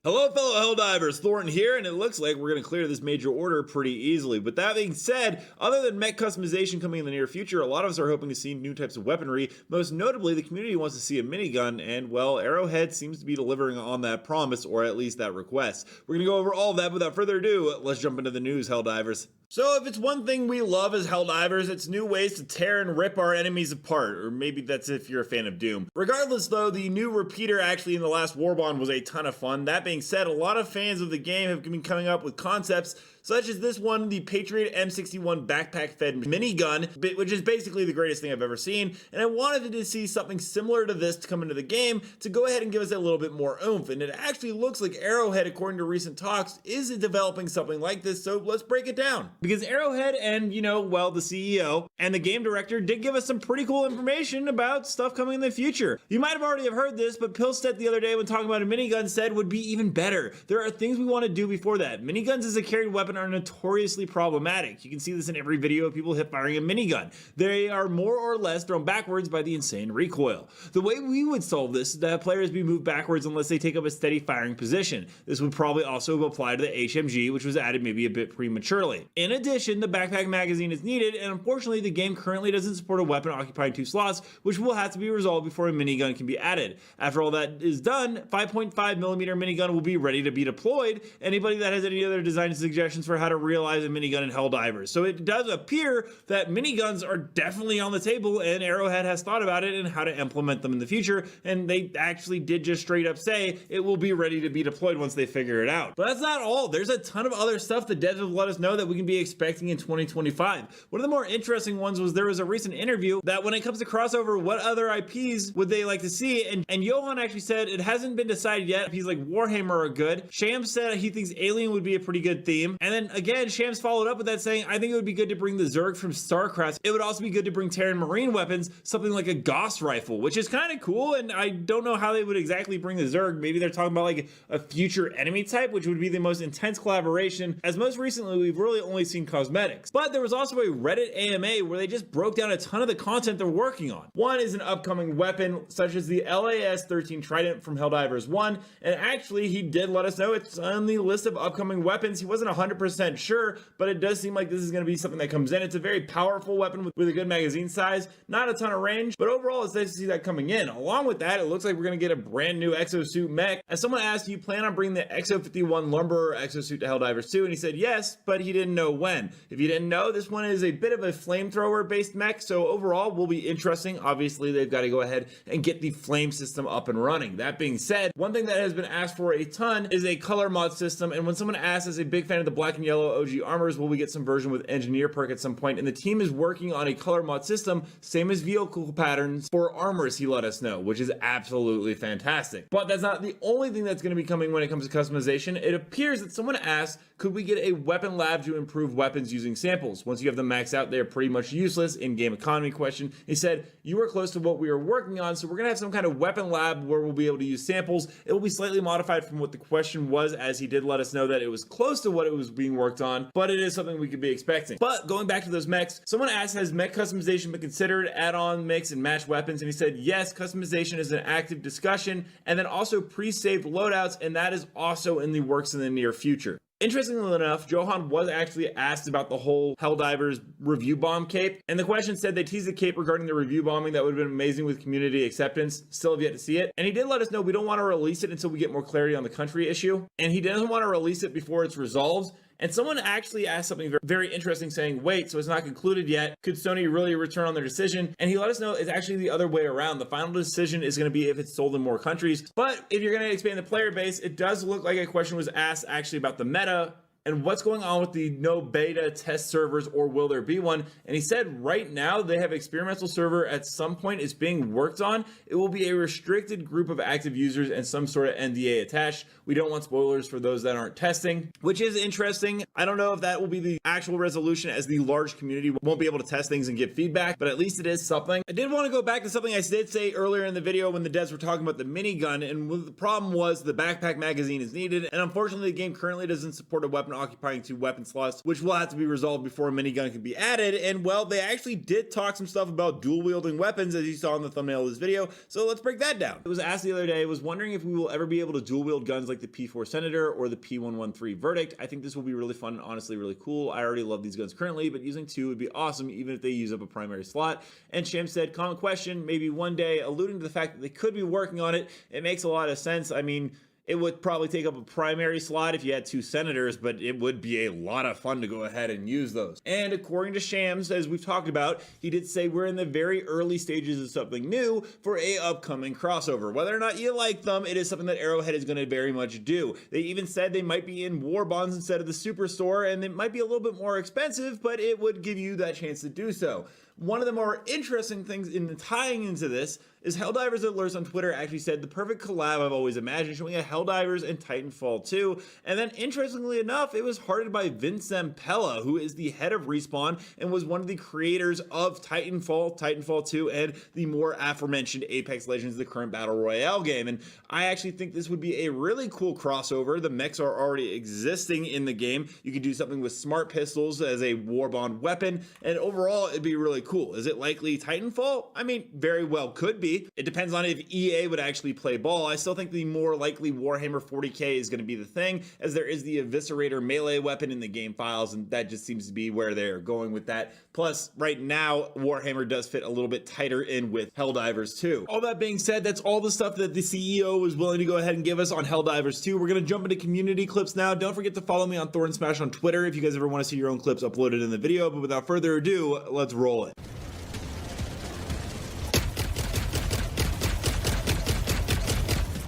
Hello fellow Helldivers, Thornton here, and it looks like we're going to clear this major order pretty easily. But that being said, other than mech customization coming in the near future, a lot of us are hoping to see new types of weaponry. Most notably, the community wants to see a minigun, and well, Arrowhead seems to be delivering on that promise, or at least that request. We're going to go over all of that, but without further ado, let's jump into the news, Helldivers. So if it's one thing we love as Helldivers, it's new ways to tear and rip our enemies apart, or maybe that's if you're a fan of Doom. Regardless though, the new repeater actually in the last Warbond was a ton of fun. That being said, a lot of fans of the game have been coming up with concepts such as this one, the Patriot M61 backpack fed minigun, which is basically the greatest thing I've ever seen, and I wanted to see something similar to this to come into the game to go ahead and give us a little bit more oomph, and it actually looks like Arrowhead, according to recent talks, is developing something like this, so let's break it down. Because Arrowhead and, well, the CEO and the game director did give us some pretty cool information about stuff coming in the future. You might have already have heard this, but Pilstead the other day when talking about a minigun said would be even better. There are things we want to do before that. Miniguns as a carried weapon are notoriously problematic. You can see this in every video of people hip firing a minigun. They are more or less thrown backwards by the insane recoil. The way we would solve this is to have players be moved backwards unless they take up a steady firing position. This would probably also apply to the HMG, which was added maybe a bit prematurely. In addition, the backpack magazine is needed, and unfortunately the game currently doesn't support a weapon occupying 2 slots, which will have to be resolved before a minigun can be added. After all that is done, 5.5mm minigun will be ready to be deployed. Anybody that has any other design suggestions for how to realize a minigun in Helldivers. So it does appear that miniguns are definitely on the table, and Arrowhead has thought about it and how to implement them in the future, and they actually did just straight up say it will be ready to be deployed once they figure it out. But that's not all. There's a ton of other stuff the devs have let us know that we can be expecting in 2025. One of the more interesting ones was there was a recent interview that when it comes to crossover, what other IPs would they like to see? And Johan actually said it hasn't been decided yet. IPs like Warhammer are good. Shams said he thinks Alien would be a pretty good theme. And then again, Shams followed up with that saying, I think it would be good to bring the Zerg from StarCraft. It would also be good to bring Terran Marine weapons, something like a Gauss rifle, which is kind of cool. And I don't know how they would exactly bring the Zerg. Maybe they're talking about like a future enemy type, which would be the most intense collaboration, as most recently we've really only seen cosmetics. But there was also a Reddit AMA where they just broke down a ton of the content they're working on. One is an upcoming weapon, such as the LAS-13 Trident from Helldivers 1, and actually he did let us know it's on the list of upcoming weapons. He wasn't 100% sure, but it does seem like this is going to be something that comes in. It's a very powerful weapon with a good magazine size, not a ton of range, but overall it's nice to see that coming in. Along with that, it looks like we're going to get a brand new exosuit mech. As someone asked, do you plan on bringing the Exo-51 Lumberer exosuit to Helldivers 2? And he said yes, but he didn't know when. If you didn't know, this one is a bit of a flamethrower based mech, so overall will be interesting. Obviously, they've got to go ahead and get the flame system up and running. That being said, one thing that has been asked for a ton is a color mod system, and when someone asks, as a big fan of the black and yellow OG armors, will we get some version with engineer perk at some point? And the team is working on a color mod system, same as vehicle patterns for armors, he let us know, which is absolutely fantastic. But that's not the only thing that's going to be coming when it comes to customization. It appears that someone asked, could we get a weapon lab to improve weapons using samples? Once you have them maxed out, they're pretty much useless. In-game economy question. He said, you were close to what we are working on, so we're going to have some kind of weapon lab where we'll be able to use samples. It will be slightly modified from what the question was, as he did let us know that it was close to what it was being worked on, but it is something we could be expecting. But going back to those mechs, someone asked, has mech customization been considered, add-on mix and match weapons? And he said, yes, customization is an active discussion, and then also pre-saved loadouts, and that is also in the works in the near future. Interestingly enough, Johan was actually asked about the whole Helldivers review bomb cape, and the question said they teased the cape regarding the review bombing that would have been amazing with community acceptance. Still have yet to see it, and he did let us know we don't want to release it until we get more clarity on the country issue, and he doesn't want to release it before it's resolved. And someone actually asked something very interesting, saying, wait, so it's not concluded yet. Could Sony really return on their decision? And he let us know it's actually the other way around. The final decision is going to be if it's sold in more countries. But if you're going to expand the player base, it does look like a question was asked actually about the meta and what's going on with the no beta test servers, or will there be one? And he said right now they have experimental server at some point is being worked on. It will be a restricted group of active users and some sort of NDA attached. We don't want spoilers for those that aren't testing, which is interesting. I don't know if that will be the actual resolution, as the large community won't be able to test things and give feedback, but at least it is something. I did want to go back to something I did say earlier in the video when the devs were talking about the minigun, and the problem was the backpack magazine is needed, and unfortunately the game currently doesn't support a weapon occupying 2 weapon slots, which will have to be resolved before a minigun can be added. And well, they actually did talk some stuff about dual wielding weapons, as you saw in the thumbnail of this video, so let's break that down. It was asked the other day, I was wondering if we will ever be able to dual wield guns like the P4 Senator or the P113 Verdict. I think this will be really fun and honestly really cool. I already love these guns currently, but using 2 would be awesome even if they use up a primary slot. And Sham said, common question, maybe one day, alluding to the fact that they could be working on it. It makes a lot of sense. I mean, it would probably take up a primary slot if you had 2 senators, but it would be a lot of fun to go ahead and use those. And according to Shams, as we've talked about, he did say we're in the very early stages of something new for a upcoming crossover. Whether or not you like them, it is something that Arrowhead is going to very much do. They even said they might be in war bonds instead of the Superstore, and it might be a little bit more expensive, but it would give you that chance to do so. One of the more interesting things in tying into this is Helldivers Alerts on Twitter actually said the perfect collab I've always imagined, showing a Helldivers and Titanfall 2. And then interestingly enough, it was hearted by Vince Zampella, who is the head of Respawn and was one of the creators of Titanfall, Titanfall 2, and the more aforementioned Apex Legends, the current Battle Royale game. And I actually think this would be a really cool crossover. The mechs are already existing in the game. You could do something with smart pistols as a warbond weapon, and overall it'd be really cool. Is it likely Titanfall? I mean, very well could be. It depends on if EA would actually play ball. I still think the more likely Warhammer 40k is going to be the thing, as there is the Eviscerator melee weapon in the game files, and that just seems to be where they're going with that. Plus, right now, Warhammer does fit a little bit tighter in with Helldivers 2. All that being said, that's all the stuff that the CEO was willing to go ahead and give us on Helldivers 2. We're going to jump into community clips now. Don't forget to follow me on Thorn Smash on Twitter if you guys ever want to see your own clips uploaded in the video. But without further ado, let's roll it.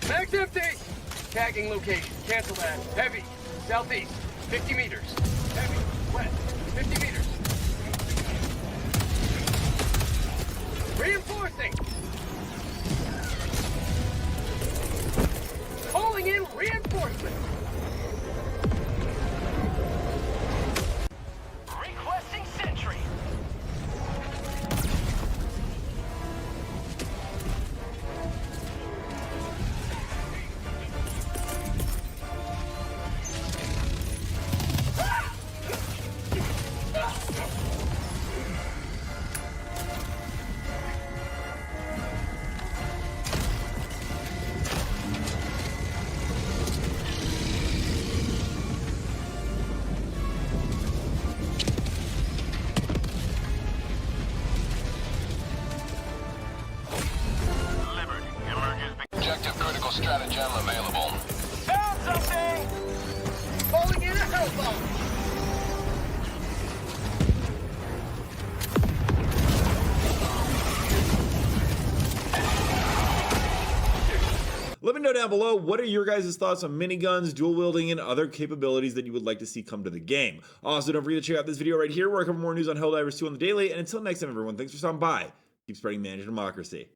Mag's empty! Tagging location. Cancel that. Heavy. Southeast. 50 meters. Heavy. West. 50 meters. Reinforcing! Calling in reinforcements! Requesting sentry! Stratagem available. Found something! Calling in a hellbomb! Let me know down below, what are your guys' thoughts on miniguns, dual wielding, and other capabilities that you would like to see come to the game. Also, don't forget to check out this video right here where I cover more news on Helldivers 2 on the daily. And until next time, everyone, thanks for stopping by. Keep spreading the democracy.